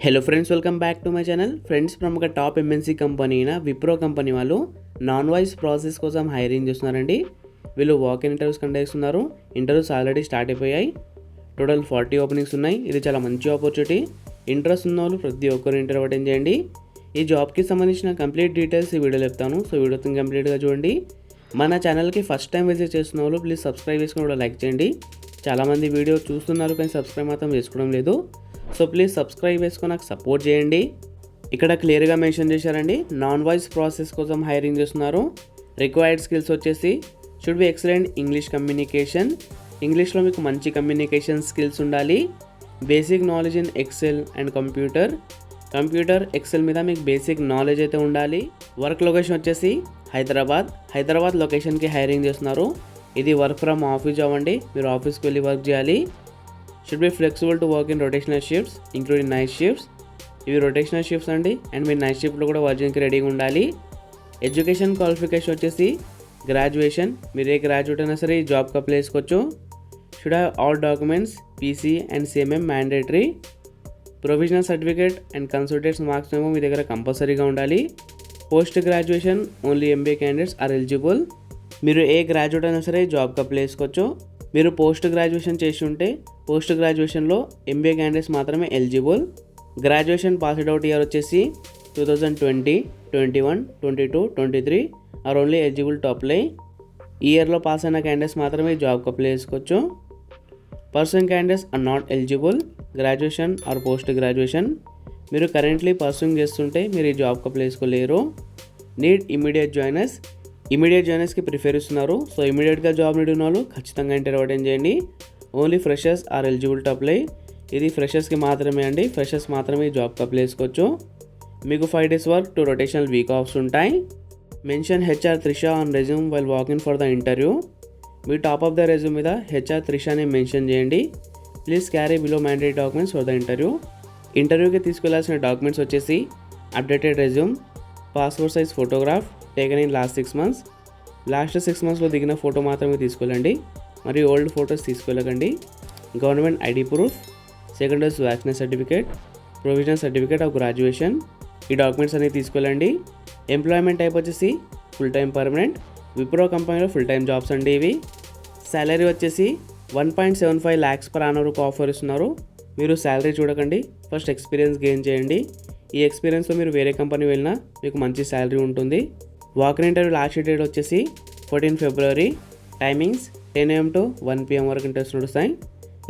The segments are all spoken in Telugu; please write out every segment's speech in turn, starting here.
Hello friends, welcome back to my channel. Friends, ప్రముఖ టాప్ ఎంఎన్సీ కంపెనీ అయిన విప్రో కంపెనీ వాళ్ళు నాన్ వాయిస్ ప్రాసెస్ కోసం హైరింగ్ చేస్తున్నారండి. వీళ్ళు వాక్ ఇన్ ఇంటర్వ్యూస్ కండక్ట్ చేస్తున్నారు. ఇంటర్వ్యూస్ ఆల్రెడీ స్టార్ట్ అయిపోయాయి. టోటల్ 40 ఓపెనింగ్స్ ఉన్నాయి. ఇది చాలా మంచి ఆపర్చునిటీ. ఇంట్రెస్ట్ ఉన్న వాళ్ళు ప్రతి ఒక్కరు ఇంటర్వ్యూ అటెండ్ చేయండి. ఈ జాబ్కి సంబంధించిన కంప్లీట్ డీటెయిల్స్ ఈ వీడియోలో చెప్తాను. సో వీడియోని కంప్లీట్గా చూడండి. మన ఛానల్కి ఫస్ట్ టైం విజిట్ చేస్తున్న వాళ్ళు ప్లీజ్ సబ్స్క్రైబ్ చేసుకుని కూడా లైక్ చేయండి. చాలామంది వీడియో చూస్తున్నారు కానీ సబ్స్క్రైబ్ మాత్రం చేసుకోవడం లేదు. సో ప్లీజ్ సబ్స్క్రైబ్ చేసుకొని నాకు సపోర్ట్ చేయండి. ఇక్కడ క్లియర్గా మెన్షన్ చేశారండి, నాన్ వాయిస్ ప్రాసెస్ కోసం హైరింగ్ చేస్తున్నారు. రిక్వైర్డ్ స్కిల్స్ వచ్చేసి should be excellent English communication. ఇంగ్లీష్లో మీకు మంచి కమ్యూనికేషన్ స్కిల్స్ ఉండాలి. Basic knowledge in Excel and computer Excel మీద మీకు బేసిక్ నాలెడ్జ్ అయితే ఉండాలి. వర్క్ లొకేషన్ వచ్చేసి హైదరాబాద్ లొకేషన్కి హైరింగ్ చేస్తున్నారు. ఇది వర్క్ ఫ్రమ్ ఆఫీస్ జాబ్ అండి. మీరు ఆఫీస్కి వెళ్ళి వర్క్ చేయాలి. Should be flexible to work in rotational shifts including night shifts. ఇవి రొటేషనల్ షిఫ్ట్స్ అండి. అండ్ మీరు నైట్ షిఫ్ట్లో కూడా వర్క్ చేయడానికి రెడీగా ఉండాలి. ఎడ్యుకేషన్ క్వాలిఫికేషన్ వచ్చేసి గ్రాడ్యుయేషన్. మీరు ఏ గ్రాడ్యుయేట్ అయినా సరే ఈ జాబ్కి అప్లై చేసుకోవచ్చు. Should have all documents PC and CMM mandatory. Provisional certificate and consolidated marks ఏమో మీ దగ్గర కంపల్సరీగా ఉండాలి. Post graduation only MBA candidates are eligible. మీరు ఏ గ్రాడ్యుయేట్ అయినా సరే జాబ్కి అప్లై చేసుకోవచ్చు. మీరు పోస్ట్ గ్రాడ్యుయేషన్ చేసి ఉంటే పోస్ట్ గ్రాడ్యుయేషన్లో ఎంబీఏ క్యాండిడేట్స్ మాత్రమే eligible. Graduation passed out year వచ్చేసి 2020, 21, 22, 23 are only eligible to apply. ఈ ఇయర్లో పాస్ అయిన క్యాండిడేట్స్ మాత్రమే జాబ్కి అప్లై చేసుకోవచ్చు. Pursuing candidates are not eligible graduation or post graduation. మీరు కరెంట్లీ పర్సూయింగ్ చేస్తుంటే మీరు ఈ జాబ్కి అప్లై చేసుకోలేరు. నీడ్ ఇమీడియట్ జాయినర్స్కి ప్రిఫర్ ఇస్తున్నారు. సో ఇమీడియట్గా జాబ్ నీడ్ ఉన్న వాళ్ళు ఖచ్చితంగా ఇంటర్వ్యూ అటెండ్ చేయండి. Only freshers are eligible to apply. ఇది ఫ్రెషర్స్కి మాత్రమే అండి. ఫ్రెషర్స్ మాత్రమే ఈ జాబ్కి అప్లై చేసుకోవచ్చు. మీకు 5 days work 2 rotational week offs ఉంటాయి. Mention HR Trisha on resume while walking for the interview. మీ టాప్ ఆఫ్ ద రెజ్యూమ్ మీద హెచ్ఆర్ త్రిషని మెన్షన్ చేయండి. Please carry below mandatory documents for the ఇంటర్వ్యూకి తీసుకెళ్లాల్సిన డాక్యుమెంట్స్ వచ్చేసి updated resume, passport size photograph taken in last 6 months. Last 6 monthsలో దిగిన ఫోటో మాత్రమే తీసుకెళ్ళండి. మరియు ఓల్డ్ ఫొటోస్ తీసుకెళ్ళకండి. Government ID proof, second dose vaccination certificate, provisional certificate of graduation, ఈ డాక్యుమెంట్స్ అనేవి తీసుకెళ్ళండి. ఎంప్లాయ్మెంట్ టైప్ వచ్చేసి ఫుల్ టైం పర్మనెంట్. విప్రో కంపెనీలో ఫుల్ టైం జాబ్స్ అండి ఇవి. శాలరీ వచ్చేసి 1.75 lakhs per annum ఆఫర్ ఇస్తున్నారు. మీరు శాలరీ చూడకండి, ఫస్ట్ ఎక్స్పీరియన్స్ గెయిన్ చేయండి. ఈ ఎక్స్పీరియన్స్లో మీరు వేరే కంపెనీ వెళ్ళినా మీకు మంచి శాలరీ ఉంటుంది. వాక్-ఇన్ ఇంటర్వ్యూ లాస్ట్ డేట్ వచ్చేసి 14 February. Timings 10 AM to 1 PM వరకు ఇంటర్వ్యూస్ నడుస్తాయి.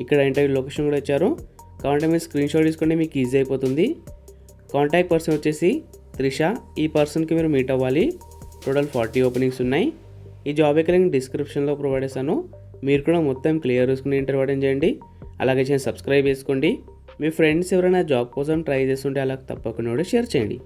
ఇక్కడ ఇంటర్వ్యూ లొకేషన్ కూడా ఇచ్చారు. కాబట్టి మీరు స్క్రీన్ షాట్ తీసుకుంటే మీకు ఈజీ అయిపోతుంది. కాంటాక్ట్ పర్సన్ వచ్చేసి త్రిష. ఈ పర్సన్కి మీరు మీట్ అవ్వాలి. టోటల్ 40 ఓపెనింగ్స్ ఉన్నాయి. ఈ జాబ్ యొక్క లింక్ డిస్క్రిప్షన్లో ప్రొవైడ్ చేస్తాను. మీరు కూడా మొత్తం క్లియర్ చేసుకుని ఇంటర్వ్యూ అటెండ్ చేయండి. అలాగే సబ్స్క్రైబ్ చేసుకోండి. మీ ఫ్రెండ్స్ ఎవరైనా జాబ్ కోసం ట్రై చేస్తుంటే అలా తప్పకుండా షేర్ చేయండి.